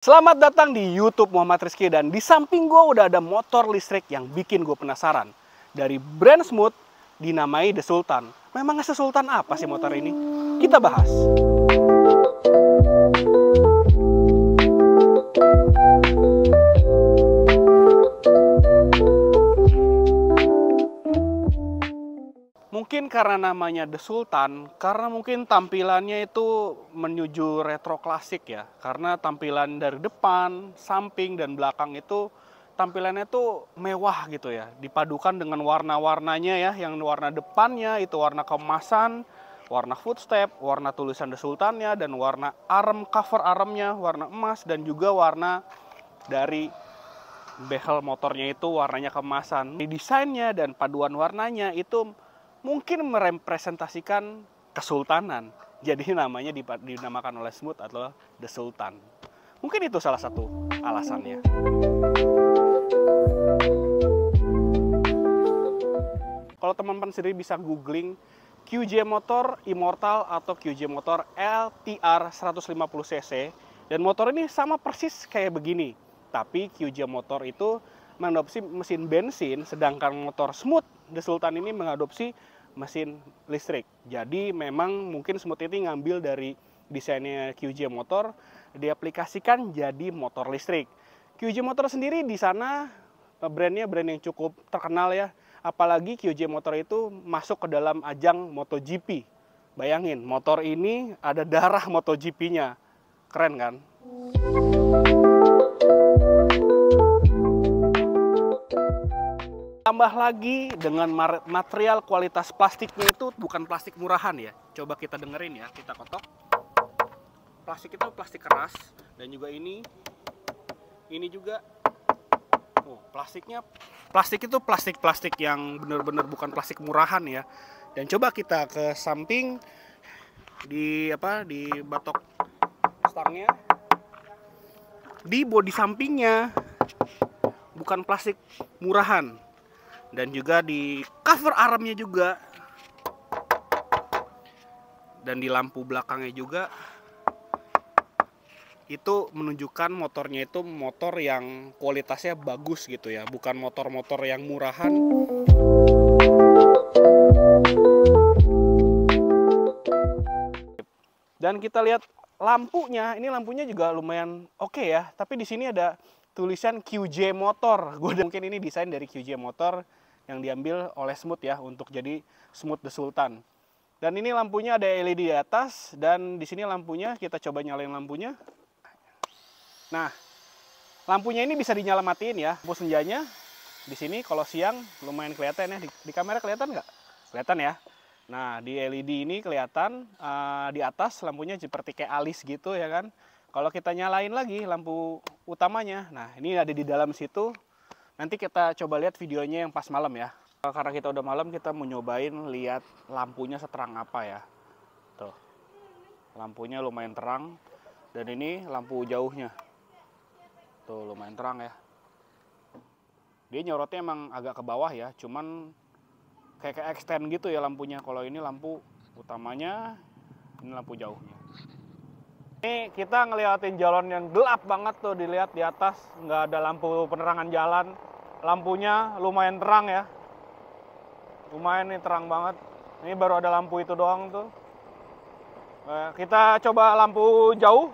Selamat datang di YouTube Muhammad Rizky, dan di samping gue udah ada motor listrik yang bikin gue penasaran. Dari brand Smooth dinamai The Sultan. Memangnya sesultan apa sih motor ini? Kita bahas. Mungkin karena namanya The Sultan, karena mungkin tampilannya itu menuju retro klasik ya. Karena tampilan dari depan, samping, dan belakang itu tampilannya itu mewah gitu ya. Dipadukan dengan warna-warnanya ya, yang warna depannya itu warna keemasan, warna footstep, warna tulisan The Sultannya, dan warna arm, cover armnya warna emas, dan juga warna dari behel motornya itu warnanya keemasan. Di desainnya dan paduan warnanya itu mungkin merepresentasikan kesultanan. Jadi namanya dinamakan oleh Smooth atau The Sultan. Mungkin itu salah satu alasannya. Kalau teman-teman sendiri bisa googling QJ Motor Immortal atau QJ Motor LTR 150cc. Dan motor ini sama persis kayak begini. Tapi QJ Motor itu mengadopsi mesin bensin, sedangkan motor Smooth The Sultan ini mengadopsi mesin listrik. Jadi memang mungkin Smooth ini ngambil dari desainnya QJ Motor, diaplikasikan jadi motor listrik. QJ Motor sendiri di sana brandnya brand yang cukup terkenal ya. Apalagi QJ Motor itu masuk ke dalam ajang MotoGP. Bayangin, motor ini ada darah MotoGP-nya. Keren kan? Tambah lagi dengan material kualitas plastiknya itu bukan plastik murahan ya. Coba kita dengerin ya, kita kotok. Plastik itu plastik keras, dan juga ini juga. Oh, plastik itu plastik yang benar-benar bukan plastik murahan ya. Dan coba kita ke samping di batok stangnya, di bodi sampingnya bukan plastik murahan. Dan juga di cover armnya juga, dan di lampu belakangnya juga, itu menunjukkan motornya itu motor yang kualitasnya bagus gitu ya, bukan motor-motor yang murahan. Dan kita lihat lampunya, ini lampunya juga lumayan oke ya, tapi di sini ada tulisan QJ Motor. Mungkin ini desain dari QJ Motor yang diambil oleh Smooth ya untuk jadi Smooth The Sultan. Dan ini lampunya ada LED di atas, dan di sini lampunya kita coba nyalain lampunya. Nah, lampunya ini bisa dinyala matiin ya. Lampu senjanya di sini kalau siang lumayan kelihatan ya. Di kamera kelihatan nggak? Kelihatan ya. Nah, di LED ini kelihatan di atas lampunya seperti kayak alis gitu ya kan. Kalau kita nyalain lagi lampu utamanya, nah ini ada di dalam situ. Nanti kita coba lihat videonya yang pas malam ya. Karena kita udah malam, kita mau nyobain lihat lampunya seterang apa ya. Tuh, lampunya lumayan terang. Dan ini lampu jauhnya. Tuh, lumayan terang ya. Dia nyorotnya emang agak ke bawah ya. Cuman kayak extend gitu ya lampunya. Kalau ini lampu utamanya, ini lampu jauhnya. Ini kita ngeliatin jalan yang gelap banget tuh, dilihat di atas. Nggak ada lampu penerangan jalan. Lampunya lumayan terang ya. Lumayan nih, terang banget. Ini baru ada lampu itu doang tuh. Kita coba lampu jauh.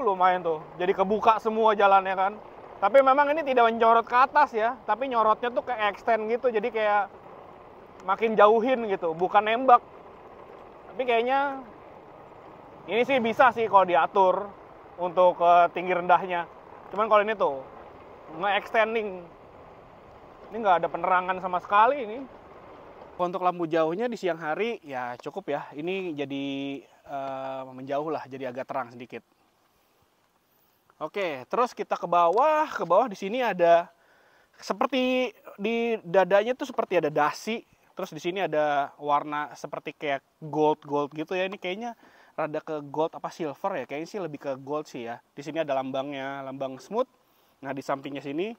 Lumayan tuh. Jadi kebuka semua jalannya kan. Tapi memang ini tidak menyorot ke atas ya. Tapi nyorotnya tuh kayak extend gitu. Jadi kayak makin jauhin gitu. Bukan nembak. Tapi kayaknya ini sih bisa sih kalau diatur untuk tinggi rendahnya. Cuman kalau ini tuh nge-extending, ini nggak ada penerangan sama sekali ini. Untuk lampu jauhnya di siang hari ya cukup ya. Ini jadi menjauh lah, jadi agak terang sedikit. Oke, terus kita ke bawah. Ke bawah di sini ada seperti di dadanya tuh seperti ada dasi. Terus di sini ada warna seperti kayak gold gitu ya. Ini kayaknya rada ke gold apa silver ya. Kayaknya sih lebih ke gold sih ya. Di sini ada lambangnya, lambang Smooth. Nah, di sampingnya sini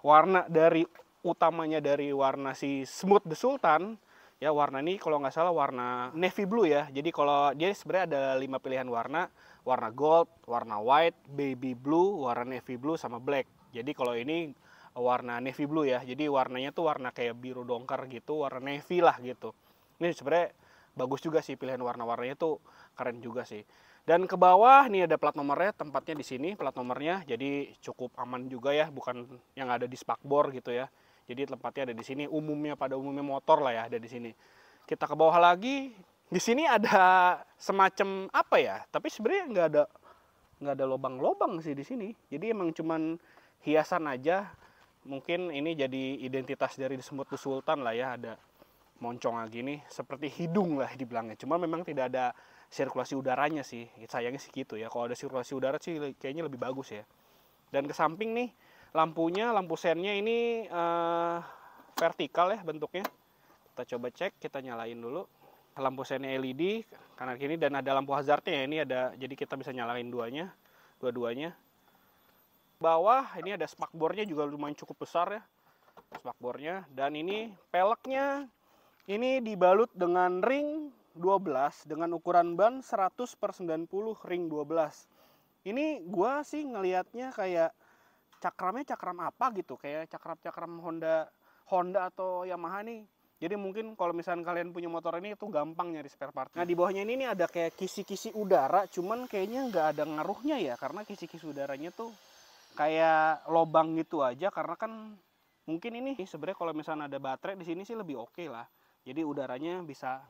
warna dari utamanya dari warna si Smooth The Sultan Ya, warna ini kalau nggak salah warna navy blue ya. Jadi kalau dia sebenarnya ada 5 pilihan warna. Warna gold, warna white, baby blue, warna navy blue, sama black. Jadi kalau ini warna navy blue ya. Jadi warnanya tuh warna kayak biru dongker gitu, warna navy lah gitu. Ini sebenarnya bagus juga sih, pilihan warna-warnanya tuh keren juga sih. Dan ke bawah nih ada plat nomornya, tempatnya di sini plat nomornya. Jadi cukup aman juga ya, bukan yang ada di spakbor gitu ya. Jadi tempatnya ada di sini, pada umumnya motor lah ya ada di sini. Kita ke bawah lagi, di sini ada semacam apa ya? Tapi sebenarnya nggak ada lobang-lobang sih di sini. Jadi emang cuman hiasan aja. Mungkin ini jadi identitas dari semut Sultan lah ya, ada moncong gini, seperti hidung lah dibilangnya. Cuma memang tidak ada sirkulasi udaranya sih. Sayangnya sih gitu ya. Kalau ada sirkulasi udara sih kayaknya lebih bagus ya. Dan ke samping nih, lampunya, lampu sennya ini vertikal ya bentuknya. Kita coba cek, kita nyalain dulu. Lampu sennya LED kanan kiri, dan ada lampu hazardnya ya. Ini ada, jadi kita bisa nyalain dua-duanya. Bawah ini ada spakbornya juga lumayan cukup besar ya, spakbornya. Dan ini peleknya ini dibalut dengan ring 12 dengan ukuran ban 100/90 ring 12. Ini gua sih ngelihatnya kayak cakramnya cakram apa gitu, kayak cakram Honda atau Yamaha nih. Jadi mungkin kalau misalnya kalian punya motor ini itu gampang nyari spare part. Nah, di bawahnya ini ada kayak kisi-kisi udara, cuman kayaknya nggak ada ngaruhnya ya, karena kisi-kisi udaranya tuh kayak lobang gitu aja. Karena kan mungkin ini sebenarnya kalau misalnya ada baterai di sini sih lebih oke lah. Jadi udaranya bisa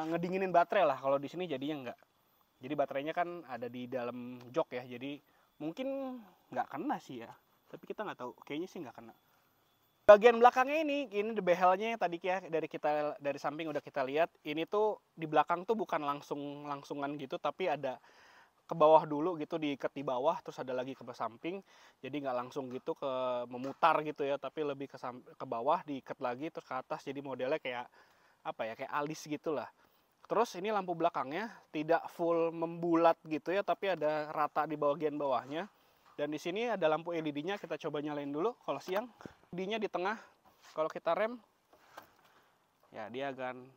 ngedinginin baterai lah. Kalau di sini jadinya nggak. Jadi baterainya kan ada di dalam jok ya, jadi mungkin nggak kena sih ya. Tapi kita nggak tahu, kayaknya sih nggak kena. Bagian belakangnya ini behelnya tadi ya, dari samping udah kita lihat. Ini tuh di belakang tuh bukan langsungan gitu, tapi ada ke bawah dulu gitu, diikat di bawah, terus ada lagi ke samping. Jadi nggak langsung gitu memutar gitu ya, tapi lebih ke bawah, diikat lagi terus ke atas. Jadi modelnya kayak apa ya, kayak alis gitulah. Terus ini lampu belakangnya tidak full membulat gitu ya, tapi ada rata di bagian bawahnya. Dan di sini ada lampu LED-nya, kita coba nyalain dulu kalau siang. LED-nya di tengah, kalau kita rem, ya dia akan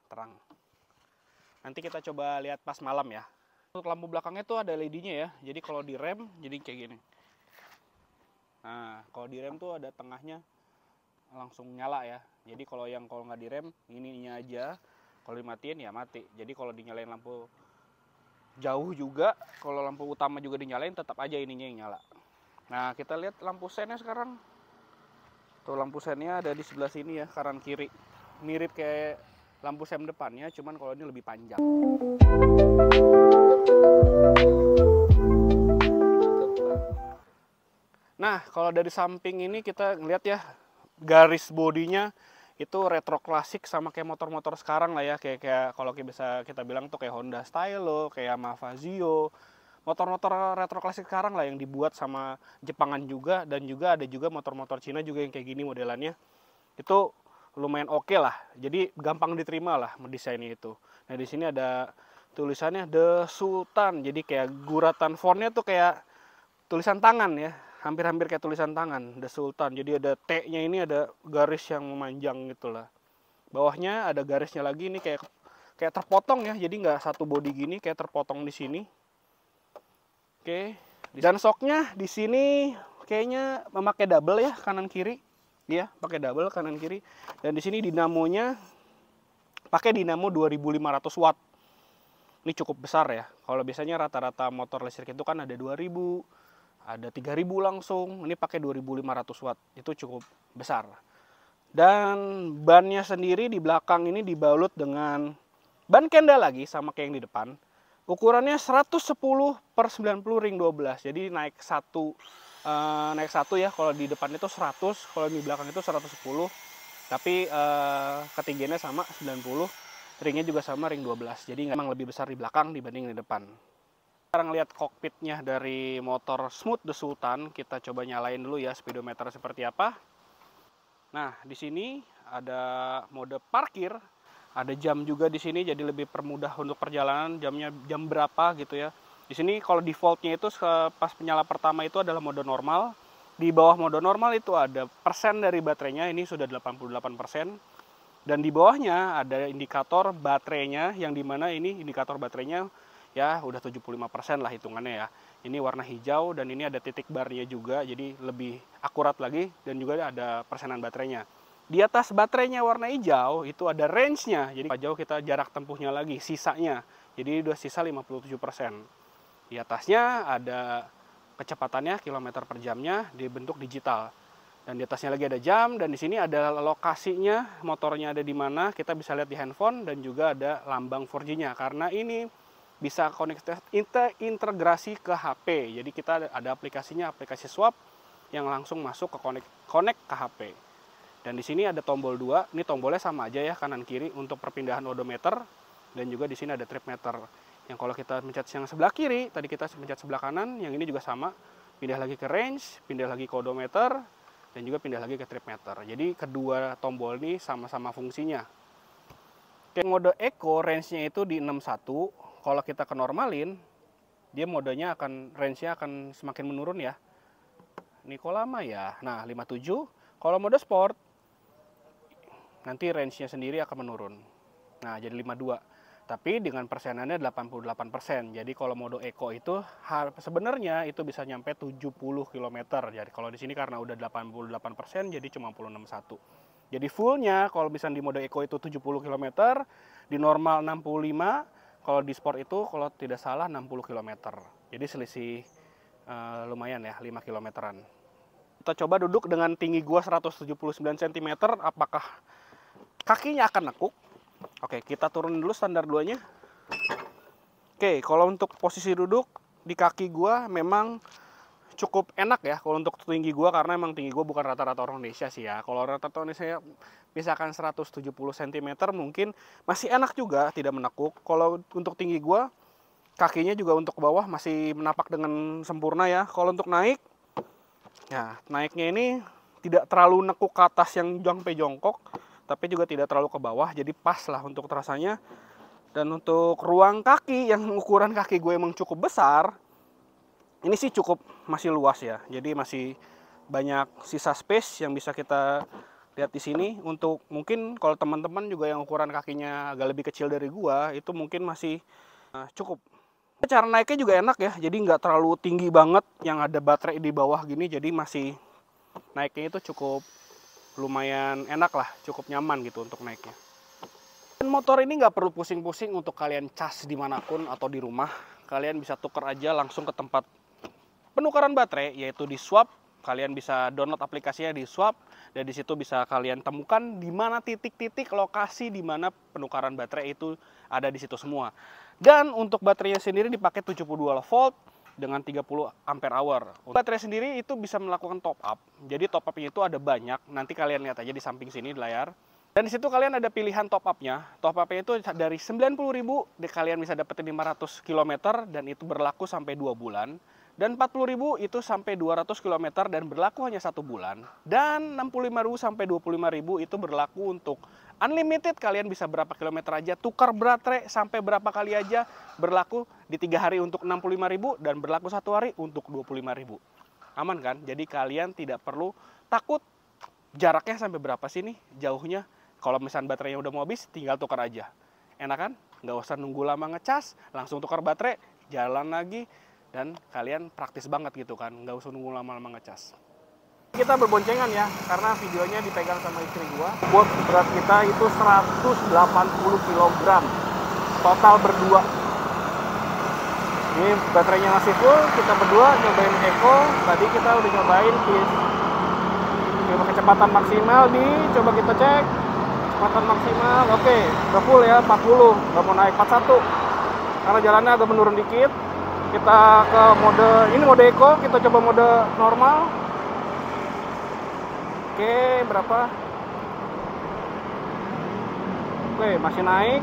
terang. Nanti kita coba lihat pas malam ya. Untuk lampu belakangnya tuh ada LED-nya ya, jadi kalau direm jadi kayak gini. Nah, kalau direm tuh ada tengahnya langsung nyala ya. Jadi kalau nggak direm, ininya aja. Kalau dimatiin ya mati. Jadi kalau dinyalain lampu jauh juga, kalau lampu utama juga dinyalain, tetap aja ininya yang nyala. Nah, kita lihat lampu sennya sekarang. Tuh lampu sennya ada di sebelah sini ya, kanan kiri. Mirip kayak lampu sen depannya, cuman kalau ini lebih panjang. Nah, kalau dari samping ini kita ngeliat ya, garis bodinya itu retro klasik sama kayak motor-motor sekarang lah ya, kayak kalau bisa kita bilang tuh kayak Honda Stylo, kayak Yamaha Fazio, motor-motor retro klasik sekarang lah yang dibuat sama Jepangan juga. Dan juga ada juga motor-motor Cina juga yang kayak gini modelannya. Itu lumayan oke lah, jadi gampang diterima lah desainnya itu. Nah, di sini ada tulisannya The Sultan, jadi kayak guratan fontnya tuh kayak tulisan tangan ya, hampir-hampir kayak tulisan tangan, The Sultan. Jadi ada T-nya ini ada garis yang memanjang gitu lah. Bawahnya ada garisnya lagi, ini kayak terpotong ya, jadi nggak satu body gini, kayak terpotong di sini. Oke, dan shocknya di sini kayaknya memakai double ya, kanan kiri. Iya, pakai double kanan kiri. Dan di sini dinamonya pakai dinamo 2500 watt. Ini cukup besar ya. Kalau biasanya rata-rata motor listrik itu kan ada 2000, ada 3000 langsung. Ini pakai 2500 watt. Itu cukup besar. Dan bannya sendiri di belakang ini dibalut dengan ban Kenda lagi sama kayak yang di depan. Ukurannya 110/90 ring 12. Jadi naik satu ya. Kalau di depan itu 100, kalau di belakang itu 110. Tapi ketinggiannya sama 90, ringnya juga sama ring 12. Jadi memang lebih besar di belakang dibanding di depan. Sekarang lihat kokpitnya dari motor Smooth The Sultan. Kita coba nyalain dulu ya speedometer seperti apa. Nah, di sini ada mode parkir. Ada jam juga di sini, jadi lebih permudah untuk perjalanan, jamnya jam berapa gitu ya. Di sini kalau defaultnya itu pas penyala pertama itu adalah mode normal. Di bawah mode normal itu ada persen dari baterainya, ini sudah 88%. Dan di bawahnya ada indikator baterainya, yang dimana ini indikator baterainya ya udah 75% lah hitungannya ya. Ini warna hijau dan ini ada titik barnya juga, jadi lebih akurat lagi, dan juga ada persenan baterainya. Di atas baterainya warna hijau itu ada range-nya, jadi jauh kita jarak tempuhnya lagi, sisanya. Jadi udah sisa 57%. Di atasnya ada kecepatannya, kilometer per jamnya, dibentuk digital. Dan di atasnya lagi ada jam, dan di sini ada lokasinya, motornya ada di mana, kita bisa lihat di handphone, dan juga ada lambang 4G-nya. Karena ini bisa integrasi ke HP. Jadi kita ada aplikasinya, aplikasi swap yang langsung masuk ke connect ke HP. Dan di sini ada tombol 2, ini tombolnya sama aja ya, kanan kiri untuk perpindahan odometer, dan juga di sini ada trip meter. Yang kalau kita mencet yang sebelah kiri, tadi kita mencet sebelah kanan, yang ini juga sama, pindah lagi ke range, pindah lagi ke odometer, dan juga pindah lagi ke trip meter. Jadi kedua tombol ini sama-sama fungsinya. Oke, mode Eco range-nya itu di 61. Kalau kita ke normalin, dia modenya range-nya akan semakin menurun ya. Ini kok lama ya. Nah, 57. Kalau mode sport, nanti range-nya sendiri akan menurun. Nah, jadi 52. Tapi dengan persenannya 88%. Jadi kalau mode Eco itu sebenarnya itu bisa nyampe 70 km. Jadi kalau di sini karena udah 88%, jadi cuma 61. Jadi fullnya kalau misalnya di mode Eco itu 70 km, di normal 65, kalau di sport itu kalau tidak salah 60 km. Jadi selisih lumayan ya, 5 km-an. Kita coba duduk dengan tinggi gua 179 cm, apakah kakinya akan nekuk? Oke, kita turun dulu standar 2-nya. Oke, kalau untuk posisi duduk di kaki gua memang cukup enak ya kalau untuk tinggi gua, karena emang tinggi gua bukan rata-rata orang Indonesia sih ya. Kalau rata-rata orang Indonesia misalkan 170 cm mungkin masih enak juga, tidak menekuk. Kalau untuk tinggi gua, kakinya juga untuk ke bawah masih menapak dengan sempurna ya. Kalau untuk naik, ya naiknya ini tidak terlalu nekuk ke atas yang sampai jongkok, tapi juga tidak terlalu ke bawah, jadi pas lah untuk terasanya. Dan untuk ruang kaki, yang ukuran kaki gue emang cukup besar, ini sih cukup masih luas ya, jadi masih banyak sisa space yang bisa kita lihat di sini. Untuk mungkin kalau teman-teman juga yang ukuran kakinya agak lebih kecil dari gua, itu mungkin masih cukup. Cara naiknya juga enak ya, jadi nggak terlalu tinggi banget yang ada baterai di bawah gini, jadi masih naiknya itu cukup lumayan enak lah, cukup nyaman gitu untuk naiknya. Dan motor ini nggak perlu pusing-pusing untuk kalian cas dimanapun atau di rumah. Kalian bisa tuker aja langsung ke tempat penukaran baterai, yaitu di Swap. Kalian bisa download aplikasinya di Swap, dan di situ bisa kalian temukan di mana titik-titik lokasi di mana penukaran baterai itu ada di situ semua. Dan untuk baterainya sendiri dipakai 72 volt dengan 30 ampere hour. Baterai sendiri itu bisa melakukan top up. Jadi top up-nya itu ada banyak. Nanti kalian lihat aja di samping sini di layar. Dan di situ kalian ada pilihan top up-nya. Top up-nya itu dari 90.000 kalian bisa dapetin 500 km dan itu berlaku sampai 2 bulan. Dan 40.000 itu sampai 200 km dan berlaku hanya 1 bulan. Dan 65.000 sampai 25.000 itu berlaku untuk unlimited, kalian bisa berapa kilometer aja, tukar baterai sampai berapa kali aja, berlaku di 3 hari untuk 65.000 dan berlaku 1 hari untuk 25.000. Aman kan? Jadi kalian tidak perlu takut jaraknya sampai berapa sih nih jauhnya. Kalau misalnya baterainya udah mau habis, tinggal tukar aja. Enak kan? Nggak usah nunggu lama ngecas, langsung tukar baterai, jalan lagi, dan kalian praktis banget gitu kan, nggak usah nunggu lama-lama ngecas. Kita berboncengan ya, karena videonya dipegang sama istri gua. Buat berat kita itu 180 kg total berdua. Ini baterainya masih full, kita berdua nyobain Eco. Tadi kita udah nyobain kecepatan maksimal, coba kita cek kecepatan maksimal. Oke, udah full ya, 40, nggak mau naik 41 karena jalannya agak menurun dikit. Kita ke mode, ini mode Eco, kita coba mode normal. Oke, berapa? Oke, masih naik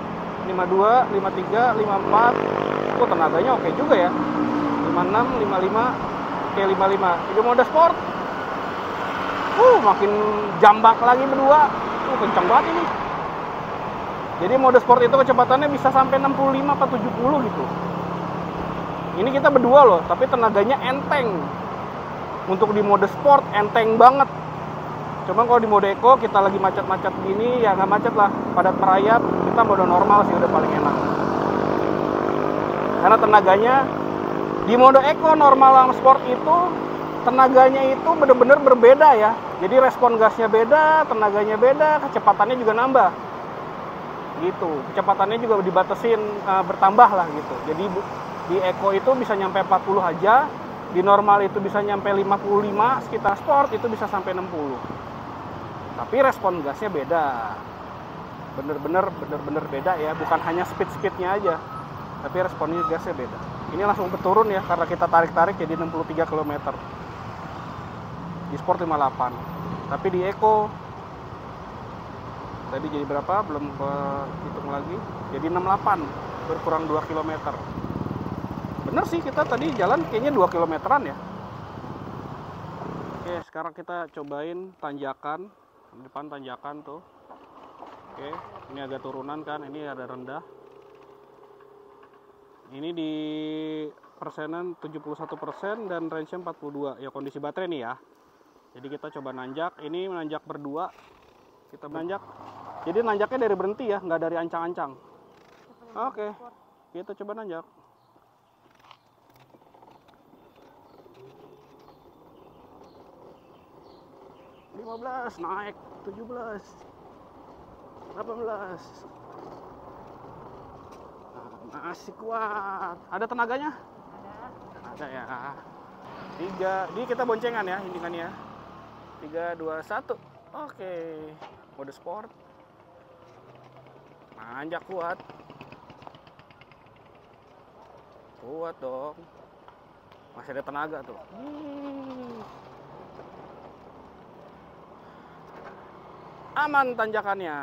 52, 53, 54. Oh, tenaganya oke juga ya. 56, 55, oke 55. Ini mode sport. Makin jambak lagi berdua. Kencang banget ini. Jadi mode sport itu kecepatannya bisa sampai 65 atau 70 gitu. Ini kita berdua loh, tapi tenaganya enteng. Untuk di mode sport enteng banget. Cuma kalau di mode eco kita lagi macet-macet gini ya nggak macet lah, padat merayap, kita mode normal sih udah paling enak. Karena tenaganya di mode eco normal sama sport itu tenaganya itu bener-bener berbeda ya. Jadi respon gasnya beda, tenaganya beda, kecepatannya juga nambah. Gitu. Kecepatannya juga dibatasin bertambah lah gitu. Jadi di eco itu bisa nyampe 40 aja, di normal itu bisa nyampe 55, sekitar sport itu bisa sampai 60. Tapi respon gasnya beda. Bener-bener beda ya, bukan hanya speed-speednya aja. Tapi responnya gasnya beda. Ini langsung berturun ya karena kita tarik-tarik jadi 63 km. Di sport 58. Tapi di eco tadi jadi berapa? Belum hitung lagi. Jadi 68, berkurang 2 km. Bener sih kita tadi jalan kayaknya 2 kilometeran ya. Oke, sekarang kita cobain tanjakan. Depan tanjakan tuh. Oke, ini agak turunan kan, ini ada rendah. Ini di persenan 71% dan range-nya 42. Ya kondisi baterai nih ya. Jadi kita coba nanjak, ini menanjak berdua. Kita menanjak. Jadi nanjaknya dari berhenti ya, nggak dari ancang-ancang. Oke, kita coba nanjak. 15 naik 17 18 masih kuat. Ada tenaganya? Ada ya. 3, ini kita boncengan ya hitungannya. 3 2 1. Oke, mode sport. Nanjak kuat. Kuat dong. Masih ada tenaga tuh. Aman tanjakannya.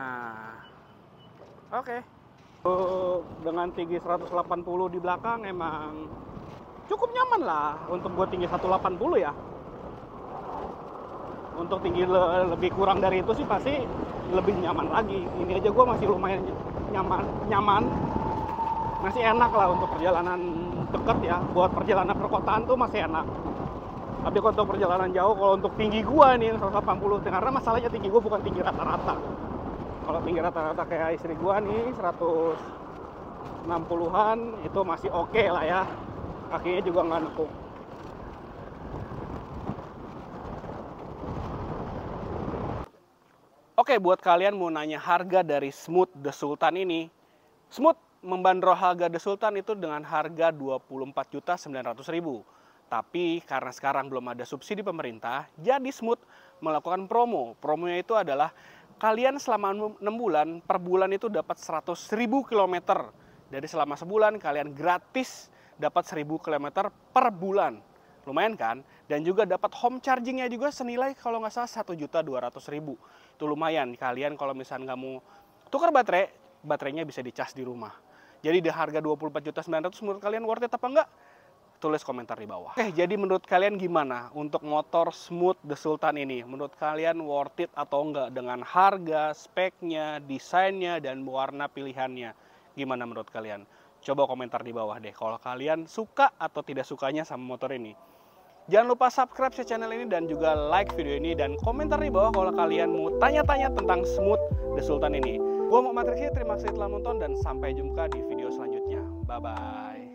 Oke. Dengan tinggi 180 di belakang emang cukup nyaman lah untuk gue tinggi 180 ya. Untuk tinggi lebih kurang dari itu sih pasti lebih nyaman lagi. Ini aja gue masih lumayan nyaman. Masih enak lah untuk perjalanan dekat ya. Buat perjalanan perkotaan tuh masih enak. Tapi kalau untuk perjalanan jauh, kalau untuk tinggi gua nih 180, karena masalahnya tinggi gua bukan tinggi rata-rata. Kalau tinggi rata-rata kayak istri gua nih 160-an itu masih oke lah ya. Kakinya juga nggak nekuk. Oke, buat kalian mau nanya harga dari Smooth The Sultan ini, Smooth membandrol harga The Sultan itu dengan harga 24.900.000. Tapi karena sekarang belum ada subsidi pemerintah, jadi Smooth melakukan promo. Promonya itu adalah kalian selama 6 bulan, per bulan itu dapat 100.000 km. Jadi selama sebulan kalian gratis dapat 1.000 km per bulan. Lumayan kan? Dan juga dapat home chargingnya juga senilai kalau nggak salah 1.200.000. Itu lumayan. Kalian kalau misalnya nggak mau tukar baterai, baterainya bisa dicas di rumah. Jadi di harga 24.900.000 menurut kalian worth it apa enggak? Tulis komentar di bawah. Oke, jadi menurut kalian gimana untuk motor Smooth The Sultan ini? Menurut kalian worth it atau enggak dengan harga, speknya, desainnya, dan warna pilihannya? Gimana menurut kalian? Coba komentar di bawah deh kalau kalian suka atau tidak sukanya sama motor ini. Jangan lupa subscribe channel ini dan juga like video ini dan komentar di bawah kalau kalian mau tanya-tanya tentang Smooth The Sultan ini. Gua Muhammad Rizky, terima kasih telah menonton dan sampai jumpa di video selanjutnya. Bye-bye.